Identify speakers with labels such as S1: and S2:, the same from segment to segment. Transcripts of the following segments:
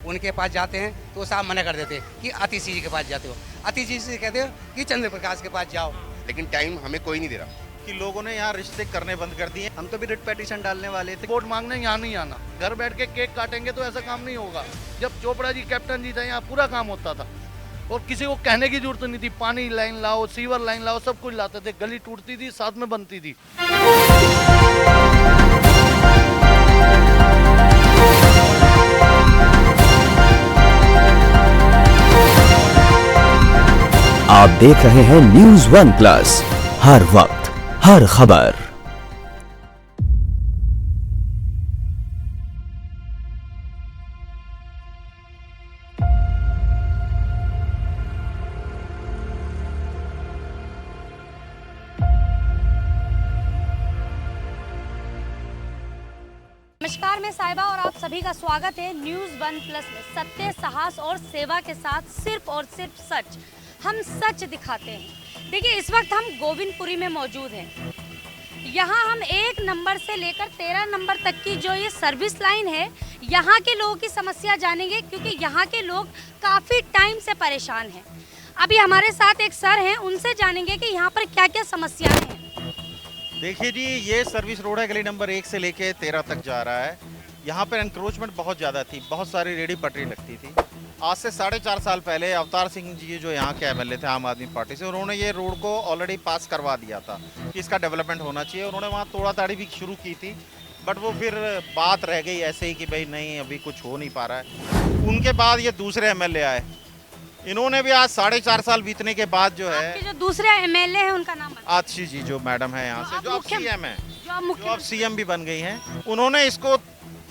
S1: उनके पास जाते हैं तो साहब मना कर देते हैं कि आतिशी जी के पास जाते हो, आतिशी जी कहते हो कि चंद्र प्रकाश के पास जाओ।
S2: लेकिन टाइम हमें कोई नहीं दे रहा
S3: कि लोगों ने यहाँ रिश्ते करने बंद कर दिए।
S4: हम तो भी रिट पेटिशन डालने वाले थे। वोट मांगने यहाँ नहीं आना, घर बैठ के केक काटेंगे तो ऐसा काम नहीं होगा। जब चोपड़ा जी कैप्टन जी थे यहाँ पूरा काम होता था और किसी को कहने की जरूरत नहीं थी। पानी लाइन लाओ, सीवर लाइन लाओ, सब कुछ लाते थे। गली टूटती थी, साथ में बनती थी।
S5: आप देख रहे हैं न्यूज़ वन प्लस, हर वक्त हर खबर।
S6: नमस्कार, मैं साहिबा और आप सभी का स्वागत है न्यूज़ वन प्लस में। सत्य, साहस और सेवा के साथ सिर्फ और सिर्फ सच, हम सच दिखाते हैं। देखिए, इस वक्त हम गोविंदपुरी में मौजूद हैं। यहाँ हम 1 नंबर से लेकर 13 नंबर तक की जो ये सर्विस लाइन है, यहाँ के लोगों की समस्या जानेंगे, क्योंकि यहाँ के लोग काफ़ी टाइम से परेशान हैं। अभी हमारे साथ एक सर हैं, उनसे जानेंगे कि यहाँ पर क्या क्या समस्याएं हैं।
S3: देखिए जी, ये सर्विस रोड है, गली नंबर 1 से लेके 13 तक जा रहा है। यहाँ पर एनक्रोचमेंट बहुत ज़्यादा थी, बहुत सारी रेडी पटरी लगती थी। आज से 4.5 साल पहले अवतार सिंह जी जो यहाँ के एमएलए थे आम आदमी पार्टी से, उन्होंने ये रोड को ऑलरेडी पास करवा दिया था कि इसका डेवलपमेंट होना चाहिए। उन्होंने वहाँ तोड़ा ताड़ी भी शुरू की थी, बट वो फिर बात रह गई ऐसे ही कि भाई नहीं, अभी कुछ हो नहीं पा रहा है। उनके बाद ये दूसरे एमएलए आए, इन्होंने भी आज 4.5 साल बीतने के बाद जो है,
S6: आपके जो दूसरे एमएलए हैं उनका नाम बताइए।
S3: आतिशी जी जो मैडम है यहाँ से, जो अब सीएम है,
S6: जो
S3: अब सीएम भी बन गई हैं, उन्होंने इसको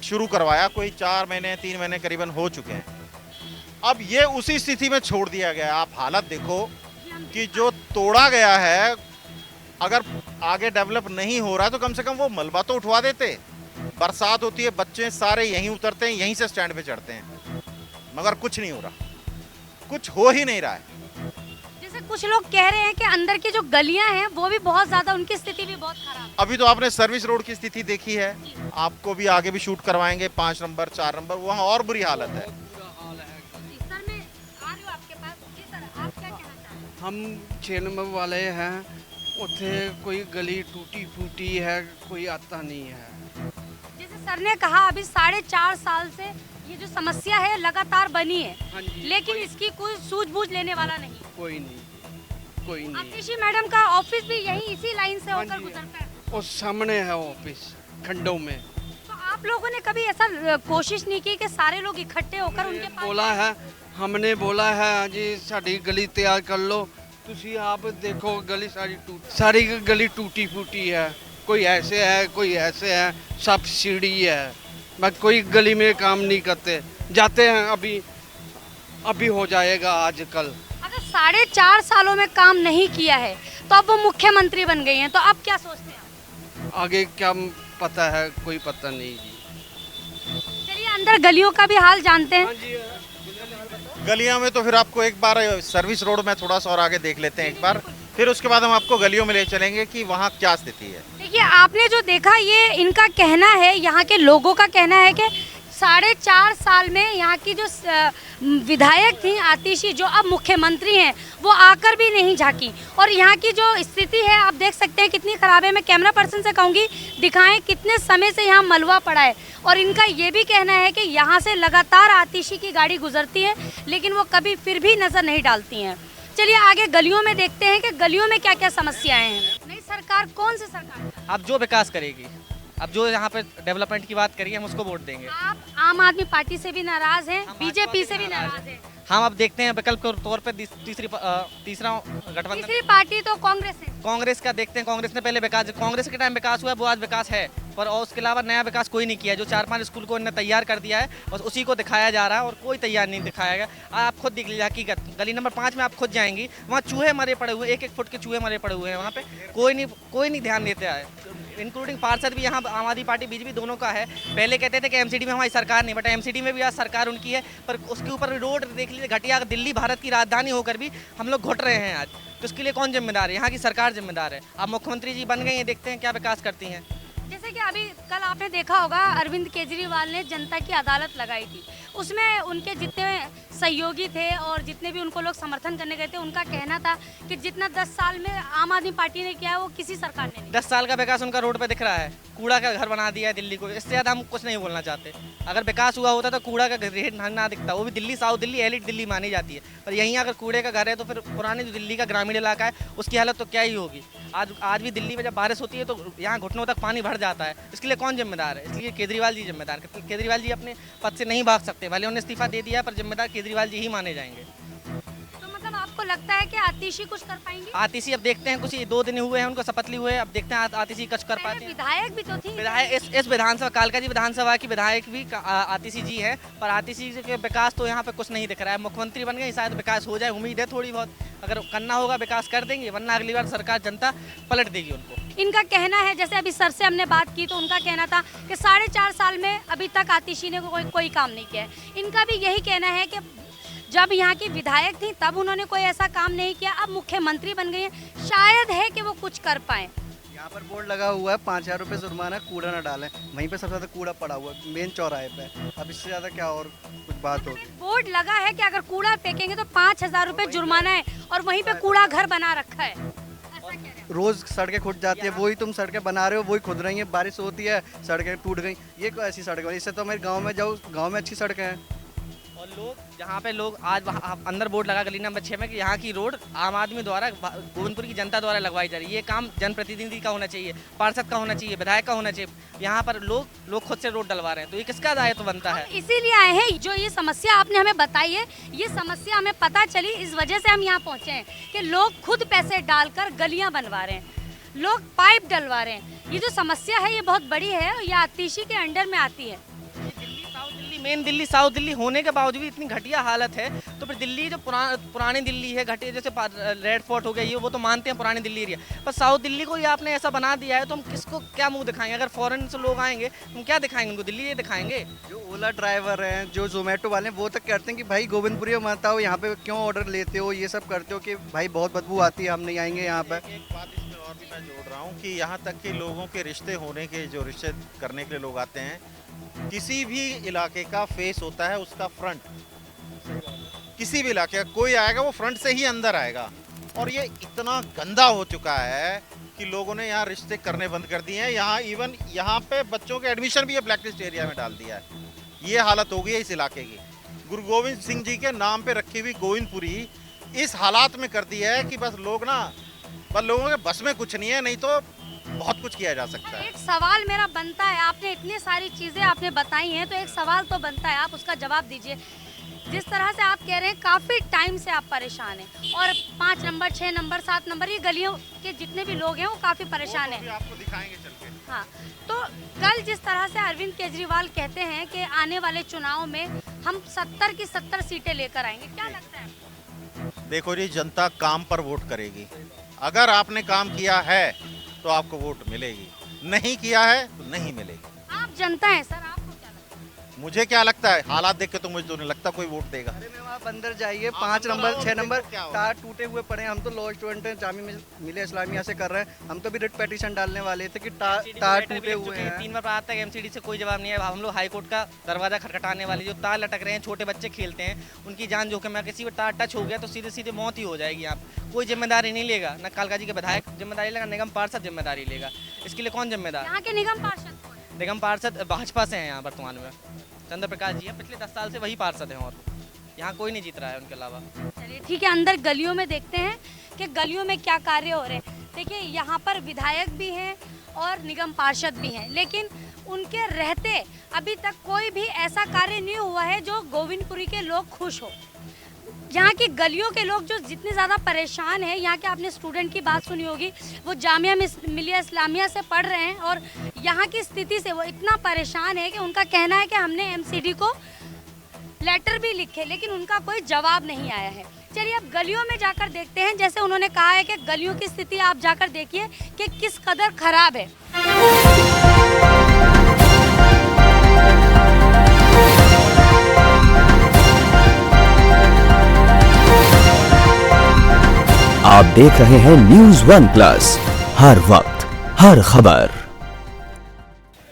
S3: शुरू करवाया। कोई 4 महीने 3 महीने करीबन हो चुके हैं। अब ये उसी स्थिति में छोड़ दिया गया। आप हालत देखो कि जो तोड़ा गया है, अगर आगे डेवलप नहीं हो रहा तो कम से कम वो मलबा तो उठवा देते। बरसात होती है, बच्चे सारे यहीं उतरते हैं, यहीं से स्टैंड पे चढ़ते हैं, मगर कुछ नहीं हो रहा, कुछ हो ही नहीं रहा है।
S6: जैसे कुछ लोग कह रहे हैं कि अंदर की जो गलियां हैं वो भी बहुत ज्यादा, उनकी स्थिति भी बहुत खराब है।
S3: अभी तो आपने सर्विस रोड की स्थिति देखी है, आपको भी आगे भी शूट करवाएंगे 5 नंबर 4 नंबर, वहाँ और बुरी हालत है।
S6: सर, मैं आ रही हूं आपके पास। जी सर, आप क्या कहना चाहते हैं?
S7: हम 6 नंबर वाले हैं, उथे कोई गली टूटी फूटी है, कोई आता नहीं है।
S6: जैसे सर ने कहा, अभी 4.5 साल से ये जो समस्या है लगातार बनी है,
S7: हाँ जी,
S6: लेकिन इसकी कोई सूझबूझ लेने वाला नहीं।
S7: कोई नहीं, कोई नहीं।
S6: आतिशी मैडम का ऑफिस भी यही इसी लाइन से
S7: हाँ
S6: होकर
S7: जी,
S6: गुजरता है।
S7: और सामने है ऑफिस, खंडों में।
S6: तो आप लोगों ने कभी ऐसा कोशिश नहीं की कि सारे लोग इकट्ठे होकर उनके पास?
S7: बोला है, हमने बोला है जी साड़ी गली तैयार कर लो। तुसी आप देखो गली सारी गली टूटी फूटी है, कोई ऐसे है, कोई ऐसे है, सब सीढ़ी है, बस कोई गली में काम नहीं करते। जाते हैं अभी हो जाएगा आजकल।
S6: अगर 4.5 सालों में काम नहीं किया है तो अब वो मुख्यमंत्री बन गई हैं, तो अब क्या सोचते हैं?
S7: आगे क्या पता है, कोई पता नहीं जी।
S6: चलिए, अंदर गलियों का भी हाल जानते हैं।
S3: गलियों में तो फिर आपको एक बार सर्विस रोड में थोड़ा सा और आगे देख लेते हैं एक बार, फिर उसके बाद हम आपको गलियों में ले चलेंगे कि वहाँ क्या स्थिति है।
S6: देखिए, आपने जो देखा, ये इनका कहना है, यहाँ के लोगों का कहना है कि 4.5 साल में यहाँ की जो विधायक थी आतिशी, जो अब मुख्यमंत्री हैं, वो आकर भी नहीं झांकी। और यहाँ की जो स्थिति है आप देख सकते हैं कितनी ख़राब है। मैं कैमरा पर्सन से कहूँगी दिखाएं कितने समय से यहाँ मलबा पड़ा है। और इनका ये भी कहना है कि यहाँ से लगातार आतिशी की गाड़ी गुजरती है, लेकिन वो कभी फिर भी नज़र नहीं डालती हैं। चलिए आगे गलियों में देखते हैं कि गलियों में क्या क्या समस्याएं हैं। नई सरकार, कौन सी सरकार?
S8: अब जो विकास करेगी, अब जो यहाँ पे डेवलपमेंट की बात करिए, हम उसको वोट देंगे।
S6: आप आम आदमी पार्टी से भी नाराज हैं, बीजेपी से भी नाराज हैं।
S8: हम अब देखते हैं विकल्प के तौर पे तीसरा गठबंधन।
S6: तीसरी पार्टी तो कांग्रेस है।
S8: कांग्रेस का देखते हैं। कांग्रेस ने पहले विकास, कांग्रेस के टाइम विकास हुआ, वो आज विकास है, पर और उसके अलावा नया विकास कोई नहीं किया। जो 4-5 स्कूल को उन्होंने तैयार कर दिया है, बस उसी को दिखाया जा रहा है और कोई तैयार नहीं दिखाया गया। आप खुद देख लीजिए हकीकत, गली नंबर 5 में आप खुद जाएंगी, वहाँ चूहे मरे पड़े हुए, 1-1 फुट के चूहे मरे पड़े हुए हैं। वहाँ पे कोई नहीं ध्यान देता है, इंक्लूडिंग पार्षद भी। यहाँ आम आदमी पार्टी बीजेपी दोनों का है। पहले कहते थे कि एमसीडी में हमारी सरकार नहीं, बट एमसीडी में भी आज सरकार उनकी है, पर उसके ऊपर रोड देख लीजिए घटिया। दिल्ली भारत की राजधानी होकर भी हम लोग घुट रहे हैं आज, तो इसके लिए कौन जिम्मेदार है? यहाँ की सरकार जिम्मेदार है। अब मुख्यमंत्री जी बन गई हैं, देखते हैं क्या विकास करती हैं।
S6: जैसे कि अभी कल आपने देखा होगा, अरविंद केजरीवाल ने जनता की अदालत लगाई थी। उसमें उनके जितने सहयोगी थे और जितने भी उनको लोग समर्थन करने गए थे, उनका कहना था कि जितना 10 साल में आम आदमी पार्टी ने किया है वो किसी सरकार ने नहीं।
S8: 10 साल का विकास उनका रोड पे दिख रहा है, कूड़ा का घर बना दिया है दिल्ली को, इससे ज़्यादा हम कुछ नहीं बोलना चाहते। अगर विकास हुआ होता तो कूड़ा का घर ना दिखता, वो भी दिल्ली, साउथ दिल्ली, एलिट दिल्ली मानी जाती है, पर यहीं अगर कूड़े का घर है तो फिर पुरानी जो दिल्ली का ग्रामीण इलाका है उसकी हालत तो क्या ही होगी। आज भी दिल्ली में जब बारिश होती है तो यहाँ घुटनों तक पानी भर जाता है, इसके लिए कौन जिम्मेदार है? इसलिए केजरीवाल जी जिम्मेदार है। केजरीवाल जी अपने पद से नहीं भाग सकते, भले उन्होंने इस्तीफा दे दिया, पर जिम्मेदार केजरीवाल जी ही माने जाएंगे।
S6: तो मतलब आपको लगता है कि आतिशी कुछ कर पाएंगे?
S8: आतिशी अब देखते हैं, कुछ 2 दिन हुए हैं उनको शपथ ली हुए, अब देखते हैं आतिशी कुछ कर पाते हैं।
S6: विधायक भी तो थी,
S8: विधायक इस विधानसभा, कालका जी विधानसभा की विधायक भी आतिशी जी है, पर आतिशी के विकास तो यहाँ पे कुछ नहीं दिख रहा है। मुख्यमंत्री बन गए, शायद विकास हो जाए, उम्मीद है थोड़ी बहुत, अगर करना होगा विकास कर देंगे, वरना अगली बार सरकार जनता पलट देगी उनको।
S6: इनका कहना है, जैसे अभी सर से हमने बात की तो उनका कहना था कि 4.5 साल में अभी तक आतिशी ने कोई काम नहीं किया है। इनका भी यही कहना है कि जब यहाँ की विधायक थी तब उन्होंने कोई ऐसा काम नहीं किया, अब मुख्यमंत्री बन गई है, शायद है कि वो कुछ कर पाए।
S9: यहाँ पर बोर्ड लगा हुआ है 5000 रुपये जुर्माना, कूड़ा ना डालें, वहीं पे सबसे ज़्यादा कूड़ा पड़ा हुआ है मेन चौराहे पे। अब इससे ज़्यादा क्या और कुछ बात होगी?
S6: बोर्ड लगा है कि अगर कूड़ा फेंकेंगे तो 5000 रुपये जुर्माना है, और वहीं पे कूड़ा घर बना रखा है।
S9: रोज सड़कें खुद जाती है, वही तुम सड़कें बना रहे हो, वही खुद रही है, बारिश होती है सड़कें टूट गई, ये कोई ऐसी सड़क है? इससे तो मेरे गाँव में जाओ, गाँव में अच्छी सड़कें हैं।
S8: और लोग जहाँ पे लोग आज अंदर बोर्ड लगा गली नंबर 6 में कि यहाँ की रोड आम आदमी द्वारा, गोविंदपुर की जनता द्वारा लगवाई जा रही है। ये काम जनप्रतिनिधि का होना चाहिए, पार्षद का होना चाहिए, विधायक का होना चाहिए। यहाँ पर लोग खुद से रोड डलवा रहे हैं, तो ये किसका दायित्व बनता है?
S6: इसीलिए आए हैं, जो ये समस्या आपने हमें बताई है, ये समस्या हमें पता चली, इस वजह से हम यहाँ पहुँचे हैं कि लोग खुद पैसे डालकर गलियाँ बनवा रहे हैं, लोग पाइप डलवा रहे हैं। ये जो समस्या है ये बहुत बड़ी है, ये आतिशी के अंडर में आती है।
S8: मेन दिल्ली, साउथ दिल्ली होने के बावजूद भी इतनी घटिया हालत है, तो फिर दिल्ली जो पुरानी दिल्ली है, घटिया, जैसे रेड फोर्ट हो गया, ये वो तो मानते हैं पुरानी दिल्ली एरिया, पर साउथ दिल्ली को ये आपने ऐसा बना दिया है, तो हम किसको क्या मुंह दिखाएंगे? अगर फॉरेन से लोग आएंगे हम क्या दिखाएंगे उनको? दिल्ली ये दिखाएंगे।
S9: जो ओला ड्राइवर हैं, जो जोमेटो वाले हैं, वो तक कहते हैं कि भाई गोविंदपुरी में मत आओ, यहाँ पे क्यों ऑर्डर लेते हो, ये सब करते हो कि भाई बहुत बदबू आती है, हम नहीं आएंगे यहाँ पर।
S3: एक बात इस पर और भी मैं जोड़ रहा हूँ कि यहाँ तक कि लोगों के रिश्ते होने के, जो रिश्ते करने के लिए लोग आते हैं, किसी भी इलाके का फेस होता है उसका फ्रंट। किसी भी इलाके का कोई आएगा वो फ्रंट से ही अंदर आएगा, और ये इतना गंदा हो चुका है कि लोगों ने यहाँ रिश्ते करने बंद कर दिए हैं। यहाँ इवन यहाँ पे बच्चों के एडमिशन भी ब्लैक लिस्ट एरिया में डाल दिया है। ये हालत हो गई है इस इलाके की। गुरु गोविंद सिंह जी के नाम पे रखी हुई गोविंदपुरी इस हालात में कर दी है कि बस लोगों के बस में कुछ नहीं है, नहीं तो बहुत कुछ किया जा सकता है।
S6: एक सवाल मेरा बनता है, आपने इतनी सारी चीज़ें आपने बताई हैं, तो एक सवाल तो बनता है, आप उसका जवाब दीजिए। जिस तरह से आप कह रहे हैं काफ़ी टाइम से आप परेशान हैं, और 5 नंबर, 6 नंबर, 7 नंबर, ये गलियों के जितने भी लोग हैं वो काफ़ी परेशान हैं।
S3: आपको दिखाएंगे चल के।
S6: हाँ, तो कल जिस तरह से अरविंद केजरीवाल कहते हैं कि आने वाले चुनाव में हम 70 की 70 सीटें लेकर आएंगे, क्या लगता है?
S3: देखो जी, जनता काम पर वोट करेगी। अगर आपने काम किया है तो आपको वोट मिलेगी, नहीं किया है तो नहीं मिलेगी।
S6: आप जनता हैं सर, आपको क्या लगता है?
S3: मुझे क्या लगता है, हालात देख के तो मुझे तो नहीं लगता कोई वोट देगा।
S9: अरे मैं आप अंदर जाइए, 5 नंबर 6 नंबर तार टूटे हुए पड़े हैं। हम तो लॉ स्टूडेंट हैं, जामिया मिलिया इस्लामिया से कर रहे हैं, हम तो भी रिट पेटिशन डालने वाले थे कि तार टूटे हुए हैं।
S8: 3 बार आज तक एमसीडी से कोई जवाब नहीं है। हम लोग हाई कोर्ट का दरवाजा खटखटाने वाले, जो तार लटक रहे हैं, छोटे बच्चे खेलते हैं, उनकी जान जोखिम में, किसी भी तार टच हो गया तो सीधे सीधे मौत ही हो जाएगी। यहाँ कोई जिम्मेदारी नहीं लेगा, न कालका जी के विधायक जिम्मेदारी लेगा, निगम पार्षद जिम्मेदारी लेगा। इसके लिए कौन जिम्मेदार?
S6: यहाँ के निगम पार्षद कौन है?
S8: निगम पार्षद भाजपा से हैं यहाँ वर्तमान में, चंद्र प्रकाश जी हैं, पिछले 10 साल से वही पार्षद हैं, और यहाँ कोई नहीं जीत रहा है उनके अलावा।
S6: चलिए ठीक है, अंदर गलियों में देखते हैं कि गलियों में क्या कार्य हो रहे हैं। देखिए यहाँ पर विधायक भी हैं और निगम पार्षद भी हैं, लेकिन उनके रहते अभी तक कोई भी ऐसा कार्य नहीं हुआ है जो गोविंदपुरी के लोग खुश हो। यहाँ की गलियों के लोग जो जितने ज़्यादा परेशान हैं, यहाँ के आपने स्टूडेंट की बात सुनी होगी, वो जामिया मिलिया इस्लामिया से पढ़ रहे हैं, और यहाँ की स्थिति से वो इतना परेशान है कि उनका कहना है कि हमने एमसीडी को लेटर भी लिखे, लेकिन उनका कोई जवाब नहीं आया है। चलिए अब गलियों में जाकर देखते हैं, जैसे उन्होंने कहा है कि गलियों की स्थिति आप जाकर देखिए कि किस कदर खराब है।
S5: आप देख रहे हैं News1 प्लस, हर वक्त हर खबर।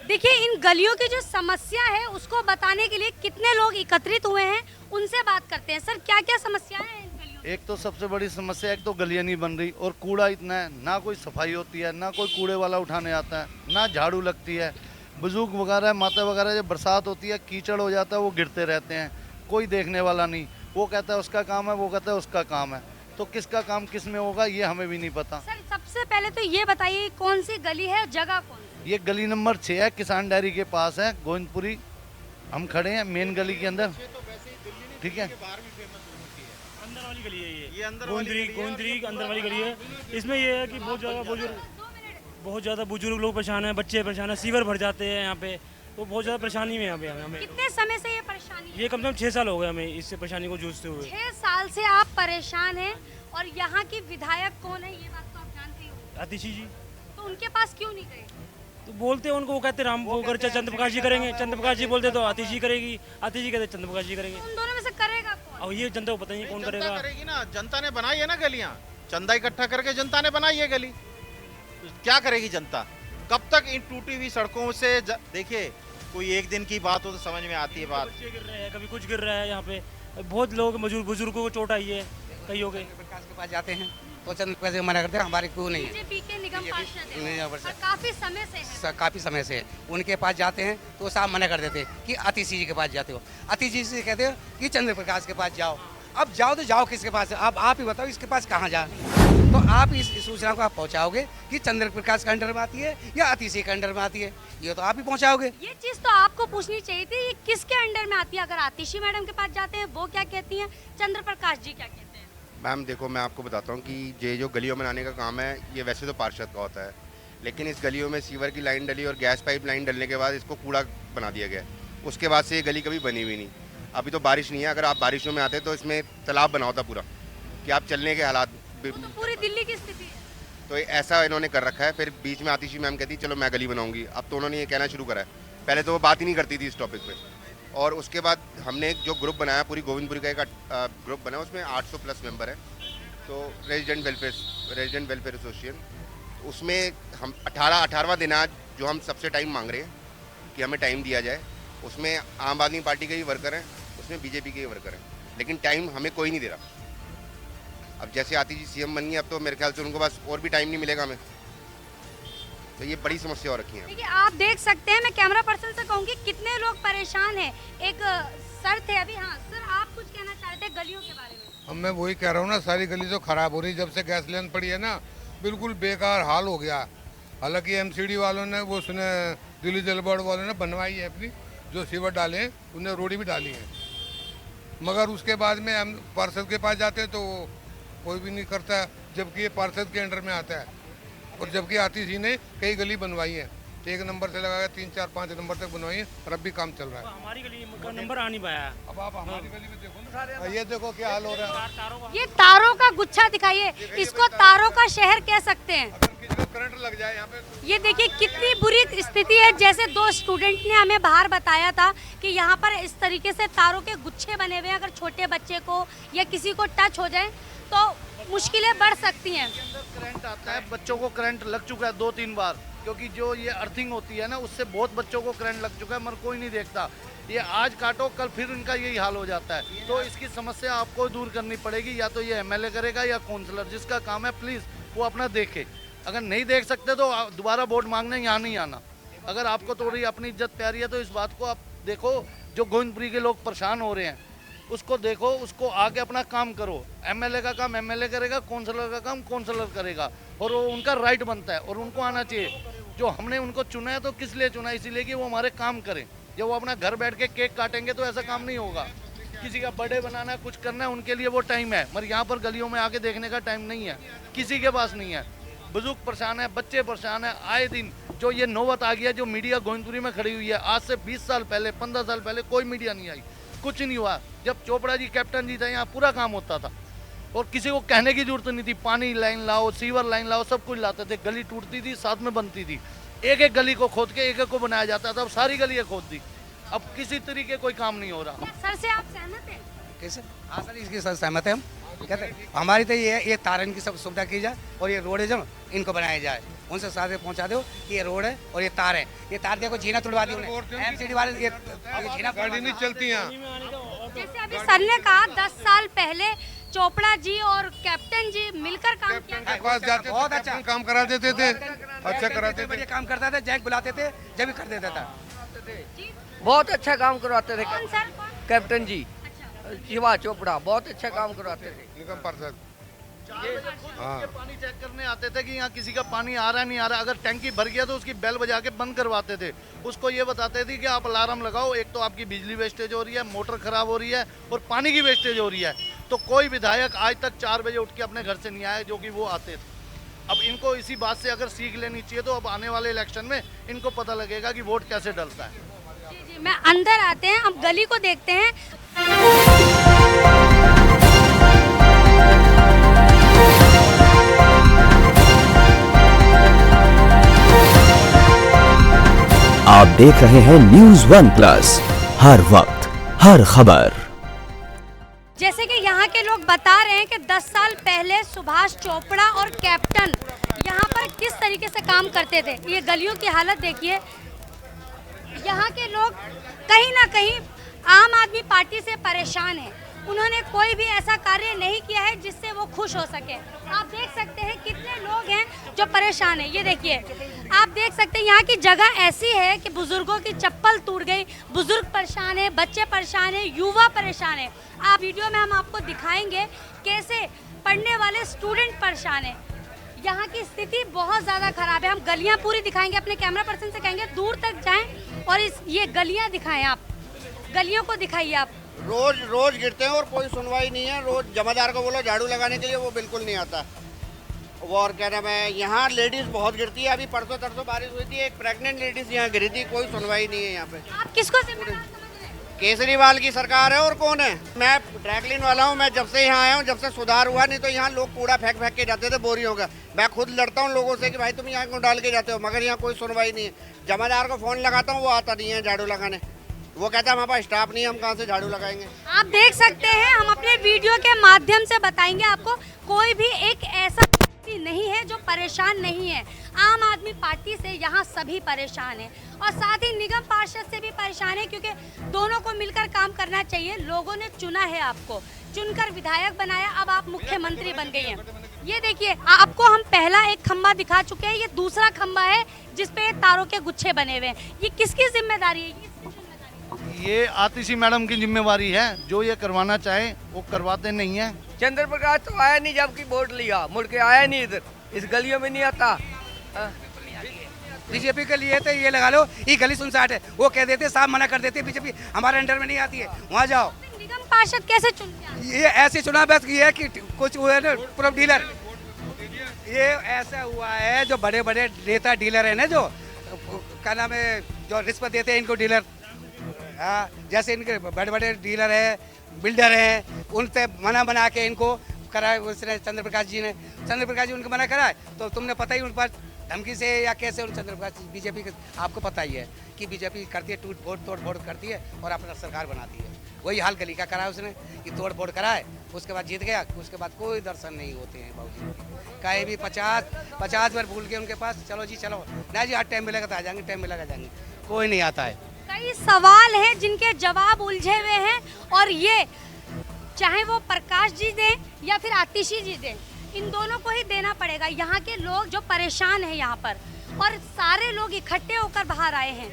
S6: देखिए इन गलियों की जो समस्या है उसको बताने के लिए कितने लोग एकत्रित हुए हैं, उनसे बात करते हैं। सर, क्या क्या समस्याएं हैं इन गलियों में?
S4: एक तो सबसे बड़ी समस्या, एक तो गलियां नहीं बन रही और कूड़ा इतना है, ना कोई सफाई होती है, ना कोई कूड़े वाला उठाने आता है, ना झाड़ू लगती है। बुजुर्ग वगैरह, माता वगैरह, जब बरसात होती है कीचड़ हो जाता है, वो गिरते रहते हैं, कोई देखने वाला नहीं। वो कहता है उसका काम है, वो कहता है उसका काम है, तो किसका काम किस में होगा ये हमें भी नहीं पता।
S6: सर, सबसे पहले तो ये बताइए कौन सी गली है और जगह कौन सी?
S4: ये गली नंबर 6 है, किसान डेयरी के पास है, गोविंदपुरी। हम खड़े हैं मेन गली के अंदर, ठीक है।
S10: अंदर वाली गली है ये
S3: अंदर
S10: गोविंदरी अंदर वाली गली है। इसमें ये है कि बहुत ज़्यादा बुजुर्ग लोग परेशान हैं, बच्चे परेशान हैं, सीवर भर जाते हैं यहाँ पे, तो बहुत ज़्यादा परेशानी में यहाँ पे हमें।
S6: कितने समय से ये परेशानी है?
S10: ये कम से कम 6 साल हो गए हमें इससे परेशानी को जूझते हुए।
S6: 6 साल से आप परेशान हैं। और यहाँ की विधायक कौन है ये बात तो आप जानते ही हो।
S10: आतिशी जी।
S6: तो उनके पास क्यों नहीं गए?
S10: तो बोलते हैं उनको, वो कहते राम वो कर चंद्र प्रकाश जी करेंगे, चंद्र प्रकाश जी बोलते तो आतिश जी करेगी, आतिश जी कहते चंद्र प्रकाश जी करेंगे।
S6: उन दोनों में से करेगा कौन?
S10: और ये जनता को पता नहीं कौन करेगा।
S3: करेगी ना, जनता ने बनाई है ना गलियां, चंदा इकट्ठा करके जनता ने बनाई है गली। तो क्या करेगी जनता? कब तक इन टूटी हुई सड़कों से देखिए, कोई एक दिन की बात हो तो समझ में आती है बात।
S10: बच्चे गिर रहे हैं, कभी कुछ गिर रहा है यहाँ पे, बहुत लोग बुजुर्गों को चोट आई है, कई हो गए।
S1: प्रकाश के पास जाते हैं तो चंद्र प्रकाश जी मना करते हैं, हमारे क्यों नहीं है।
S6: बीजेपी के निगम पार्षद
S1: नहीं,
S6: हैं
S1: यहाँ पर
S6: और काफी समय से है।
S1: काफ़ी समय से उनके पास जाते हैं तो साहब मना कर देते हैं कि आतिशी जी के पास जाते हो। आतिशी जी से कहते हो कि चंद्र प्रकाश के पास जाओ। अब जाओ तो जाओ किसके पास? अब आप ही बताओ इसके पास कहाँ जाए। तो आप इस सूचना को आप पहुँचाओगे कि चंद्र प्रकाश का अंडर में आती है या आतिशी के अंडर में आती है, ये तो आप ही पहुँचाओगे।
S6: ये चीज तो आपको पूछनी चाहिए थी, ये किसके अंडर में आती है? अगर आतिशी मैडम के पास जाते हैं वो क्या कहती हैं, चंद्र प्रकाश जी क्या कहते हैं?
S2: मैम देखो, मैं आपको बताता हूँ कि ये जो गलियों बनाने का काम है ये वैसे तो पार्षद का होता है, लेकिन इस गलियों में सीवर की लाइन डली और गैस पाइप लाइन डलने के बाद इसको कूड़ा बना दिया गया। उसके बाद से ये गली कभी बनी हुई नहीं। अभी तो बारिश नहीं है, अगर आप बारिशों में आते तो इसमें तालाब बना होता पूरा, कि आप चलने के हालात
S6: तो पूरी दिल्ली की स्थिति है।
S2: तो ऐसा इन्होंने कर रखा है। फिर बीच में आतिशी मैम कहती चलो मैं गली बनाऊंगी, अब तो उन्होंने ये कहना शुरू करा है। पहले तो वो बात ही नहीं करती थी इस टॉपिक पे। और उसके बाद हमने एक जो ग्रुप बनाया, पूरी गोविंदपुरी का एक ग्रुप बना, उसमें 800 प्लस मेंबर हैं। तो रेजिडेंट वेलफेयर एसोसिएशन, उसमें हम 18वां दिन आज जो हम सबसे टाइम मांग रहे हैं कि हमें टाइम दिया जाए। उसमें आम आदमी पार्टी के ही वर्कर हैं, उसमें बीजेपी के ही वर्कर हैं, लेकिन टाइम हमें कोई नहीं दे रहा। अब जैसे आतिशी जी सीएम बन गई, अब तो मेरे ख्याल से उनको बस और भी टाइम नहीं मिलेगा हमें। तो ये बड़ी समस्या हो रखी है।
S6: देखिए, आप देख सकते हैं, मैं कैमरा पर्सन से कहूँगी कितने लोग परेशान हैं। एक सर थे अभी। हाँ सर, आप कुछ कहना चाह रहे थे गलियों के बारे में?
S11: अब मैं वही कह रहा हूँ ना, सारी गली तो खराब हो रही। जब से गैस लाइन पड़ी है ना, बिल्कुल बेकार हाल हो गया। हालांकि एमसीडी वालों ने, वो सुने दिल्ली जल बोर्ड वालों ने बनवाई है अपनी, जो सीवर डाले हैं उन्हें रोडी भी डाली है, मगर उसके बाद में हम पार्षद के पास जाते हैं तो कोई भी नहीं करता, जबकि ये पार्षद के अंडर में आता है। और जबकि आतिशी ने कई गली बनवाई है, 1 नंबर से लगा 3, 4, 5 नंबर तक बनवाई है, और अब भी काम चल रहा है।
S10: हमारी गली का नंबर आ नहीं पाया।
S11: अब आप हमारी गली में देखो ना, ये देखो क्या हाल हो रहा है।
S6: ये तारों का गुच्छा दिखाइए, इसको तारों का शहर कह सकते हैं।
S11: अगर किसी को करंट लग जाए यहाँ पे।
S6: ये देखिए कितनी बुरी स्थिति है। जैसे 2 स्टूडेंट ने हमें बाहर बताया था कि यहाँ पर इस तरीके से तारों के गुच्छे बने हुए हैं। अगर छोटे बच्चे को या किसी को टच हो जाए तो मुश्किलें बढ़ सकती हैं।
S4: करंट आता है, बच्चों को करंट लग चुका है 2-3 बार, क्योंकि जो ये अर्थिंग होती है ना, उससे बहुत बच्चों को करंट लग चुका है, मगर कोई नहीं देखता। ये आज काटो, कल फिर इनका यही हाल हो जाता है। तो इसकी समस्या आपको दूर करनी पड़ेगी, या तो ये एमएलए करेगा या काउंसलर, जिसका काम है प्लीज़ वो अपना देखे। अगर नहीं देख सकते तो दोबारा वोट मांगने यहाँ नहीं आना। अगर आपको थोड़ी अपनी इज्जत प्यारी है तो इस बात को आप देखो। जो गोविंदपुरी के लोग परेशान हो रहे हैं उसको देखो, उसको आके अपना काम करो। एमएलए का काम एमएलए करेगा, काउंसलर का काम काउंसलर करेगा, और वो उनका राइट बनता है और उनको आना चाहिए। जो हमने उनको चुना है तो किस लिए चुना है? इसीलिए कि वो हमारे काम करें। जब वो अपना घर बैठ के केक काटेंगे तो ऐसा काम नहीं होगा। किसी का बर्थडे बनाना है, कुछ करना है, उनके लिए वो टाइम है, मगर यहाँ पर गलियों में आके देखने का टाइम नहीं है, किसी के पास नहीं है। बुजुर्ग परेशान है, बच्चे परेशान है। आए दिन जो ये नौबत आ गया, जो मीडिया गोविंदपुरी में खड़ी हुई है, आज से 20 साल पहले, 15 साल पहले कोई मीडिया नहीं आई, कुछ नहीं हुआ। जब चोपड़ा जी कैप्टन जी थे, यहाँ पूरा काम होता था और किसी को कहने की जरूरत नहीं थी। पानी लाइन लाओ, सीवर लाइन लाओ, सब कुछ लाते थे। गली टूटती थी, साथ में बनती थी। एक एक गली को खोद के एक एक को बनाया जाता था। अब सारी गलियाँ खोद दी, अब किसी तरीके कोई काम नहीं हो रहा।
S6: सर से आप सहमत हैं?
S1: कैसे? हाँ सर, इसके साथ सहमत है हम। कहते हमारी तो ये तारन की सब सुविधा की जाए और ये रोड जो इनको बनाया जाए। उनसे साथ पहुंचा दो कि ये रोड है और ये तार है। ये तार देखो जीना तुड़वा दी उन्हें, एमसीडी वाले ये जीना
S11: गाड़ी नहीं चलती यहाँ।
S6: जैसे अभी सर ने कहा 10 साल पहले चोपड़ा जी और कैप्टन जी मिलकर काम किया।
S11: के पास जाते बहुत अच्छा काम करा देते थे, अच्छा कराते थे,
S1: बढ़िया काम करता था, जैक बुलाते थे जब भी कर देता था।
S12: बहुत अच्छा काम करवाते थे
S6: कौन सर?
S12: कैप्टन जी शिवा चोपड़ा बहुत अच्छा काम करवाते थे।
S11: निगम पार्षद
S4: हाँ। पानी चेक करने आते थे कि यहाँ किसी का पानी आ रहा है नहीं आ रहा। अगर टैंकी भर गया तो उसकी बेल बजा के बंद करवाते थे। उसको ये बताते थे कि आप अलार्म लगाओ, एक तो आपकी बिजली वेस्टेज हो रही है, मोटर खराब हो रही है और पानी की वेस्टेज हो रही है। तो कोई विधायक आज तक 4 बजे उठ के अपने घर से नहीं आए जो कि वो आते थे। अब इनको इसी बात से अगर सीख लेनी चाहिए तो अब आने वाले इलेक्शन में इनको पता लगेगा कि वोट कैसे डलता है।
S6: जी जी, मैं अंदर आते हैं, अब गली को देखते हैं।
S5: आप देख रहे हैं न्यूज़ 1 प्लस, हर वक्त हर खबर।
S6: जैसे कि यहाँ के लोग बता रहे हैं कि 10 साल पहले सुभाष चोपड़ा और कैप्टन यहाँ पर किस तरीके से काम करते थे। ये गलियों की हालत देखिए। यहाँ के लोग कहीं ना कहीं आम आदमी पार्टी से परेशान हैं। उन्होंने कोई भी ऐसा कार्य नहीं किया है जिससे वो खुश हो सके। आप देख सकते हैं कितने लोग हैं जो परेशान हैं। ये देखिए, आप देख सकते हैं यहाँ की जगह ऐसी है कि बुजुर्गों की चप्पल टूट गई, बुजुर्ग परेशान है, बच्चे परेशान है, युवा परेशान है। आप वीडियो में हम आपको दिखाएंगे कैसे पढ़ने वाले स्टूडेंट परेशान है। यहाँ की स्थिति बहुत ज़्यादा खराब है। हम गलियाँ पूरी दिखाएंगे, अपने कैमरा पर्सन से कहेंगे दूर तक जाएं और ये गलियाँ दिखाएं। आप गलियों को दिखाइए। आप
S13: रोज गिरते हैं और कोई सुनवाई नहीं है। रोज जमादार को बोलो झाड़ू लगाने के लिए, वो बिल्कुल नहीं आता। वो और क्या नाम है, यहाँ लेडीज बहुत गिरती है। अभी परसों तरसों बारिश हुई थी, एक प्रेग्नेंट लेडीज यहाँ गिरी थी, कोई सुनवाई नहीं है यहाँ पे।
S6: आप किसको जिम्मेदार समझ रहे हैं?
S13: केजरीवाल की सरकार है और कौन है। मैं ड्रैगलिन वाला हूँ, मैं जब से यहाँ आया हूँ, जब से सुधार हुआ, नहीं तो यहाँ लोग कूड़ा फेंक के जाते थे बोरियों का। मैं खुद लड़ता हूँ लोगों से कि भाई तुम यहाँ क्यों डाल के जाते हो, मगर यहाँ कोई सुनवाई नहीं है। जमादार को फोन लगाता हूँ, वो आता नहीं है झाड़ू लगाने। वो कहता है हमारे पास स्टाफ नहीं है, हम कहाँ से झाड़ू लगाएंगे।
S6: आप देख सकते हैं, हम अपने वीडियो के माध्यम से बताएंगे आपको, कोई भी एक ऐसा व्यक्ति नहीं है जो परेशान नहीं है। आम आदमी पार्टी से यहाँ सभी परेशान हैं और साथ ही निगम पार्षद से भी परेशान है, क्योंकि दोनों को मिलकर काम करना चाहिए। लोगों ने चुना है आपको, चुनकर विधायक बनाया, अब आप मुख्यमंत्री बन गई हैं। ये देखिए, आपको हम पहला एक खंबा दिखा चुके हैं, ये दूसरा खंबा है जिसपे तारों के गुच्छे बने हुए हैं। ये किसकी जिम्मेदारी है?
S4: ये आतिशी मैडम की जिम्मेवारी है। जो ये करवाना चाहे वो करवाते नहीं है।
S12: चंद्र प्रकाश तो आया नहीं, जबकि वोट लिया मुड़ के आया नहीं, इधर इस गलियों में नहीं आता।
S1: बीजेपी के लिए तो ये लगा लो, ये गली सुनसाट है। वो कह देते, साफ मना कर देते, बीजेपी हमारे अंडर में नहीं आती है, वहाँ जाओ।
S6: निगम पार्षद कैसे चुनते हैं?
S1: ये ऐसे चुना बस ये है कि कुछ हुए ना पूरा डीलर। ये ऐसा हुआ है, जो बड़े बड़े नेता डीलर है ना, जो क्या नाम है, जो रिश्वत देते हैं इनको डीलर। हाँ, जैसे इनके बड़े बड़े डीलर है, बिल्डर हैं, उनसे मना बना के इनको कराए उसने चंद्र प्रकाश जी ने। चंद्र प्रकाश जी उनको मना कराए तो तुमने पता ही उन पर धमकी से या कैसे उन चंद्र प्रकाश बीजेपी के आपको पता ही है कि बीजेपी करती है, टूट फोड़ तोड़ फोड़ करती है और अपना सरकार बनाती है। वही हाल गली का कराया उसने कि तोड़ फोड़ कराए, उसके बाद जीत गया, उसके बाद कोई दर्शन नहीं होते हैं बाबूजी। कहे भी 50 बार भूल के उनके पास, चलो जी चलो ना जी, आज टाइम मिलेगा तो आ जाएंगे, टाइम मिलेगा जाएंगे, कोई नहीं आता है।
S6: कई सवाल हैं जिनके जवाब उलझे हुए हैं और ये चाहे वो प्रकाश जी दें या फिर आतिशी जी दें, इन दोनों को ही देना पड़ेगा। यहाँ के लोग जो परेशान हैं यहाँ पर, और सारे लोग इकट्ठे होकर बाहर आए हैं।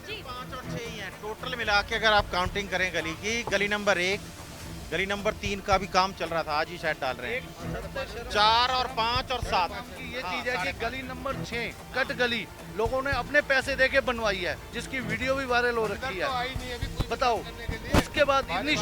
S3: 5 और 6 ही हैं टोटल मिला के। अगर आप काउंटिंग करें गली की, गली नंबर 1, गली नंबर 3 का भी काम चल रहा था, आज ही शायद डाल रहे हैं। 4 और 5 और 7
S4: ये चीज है कि गली नंबर 6 कट गली लोगों ने अपने पैसे देके बनवाई है, जिसकी वीडियो भी वायरल हो रखी है। बताओ, इसके बाद इतनी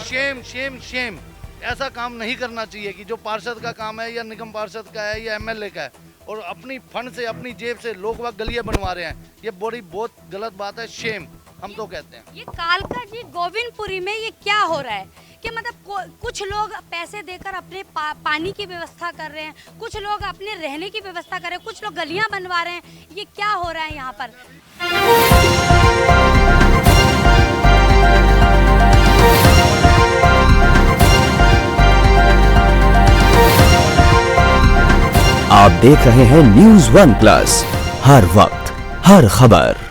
S4: शेम ऐसा काम नहीं करना चाहिए कि जो पार्षद का काम है या निगम पार्षद का है या एमएलए का है, और अपनी फंड से अपनी जेब से लोग वह गलियां बनवा रहे हैं। ये बड़ी बहुत गलत बात है, शेम हम तो कहते हैं।
S6: ये कालका जी गोविंदपुरी में ये क्या हो रहा है कि मतलब कुछ लोग पैसे देकर अपने पानी की व्यवस्था कर रहे हैं, कुछ लोग अपने रहने की व्यवस्था कर रहे हैं, कुछ लोग गलियां बनवा रहे हैं। ये क्या हो रहा है यहाँ पर?
S5: आप देख रहे हैं न्यूज़ वन प्लस, हर वक्त हर खबर।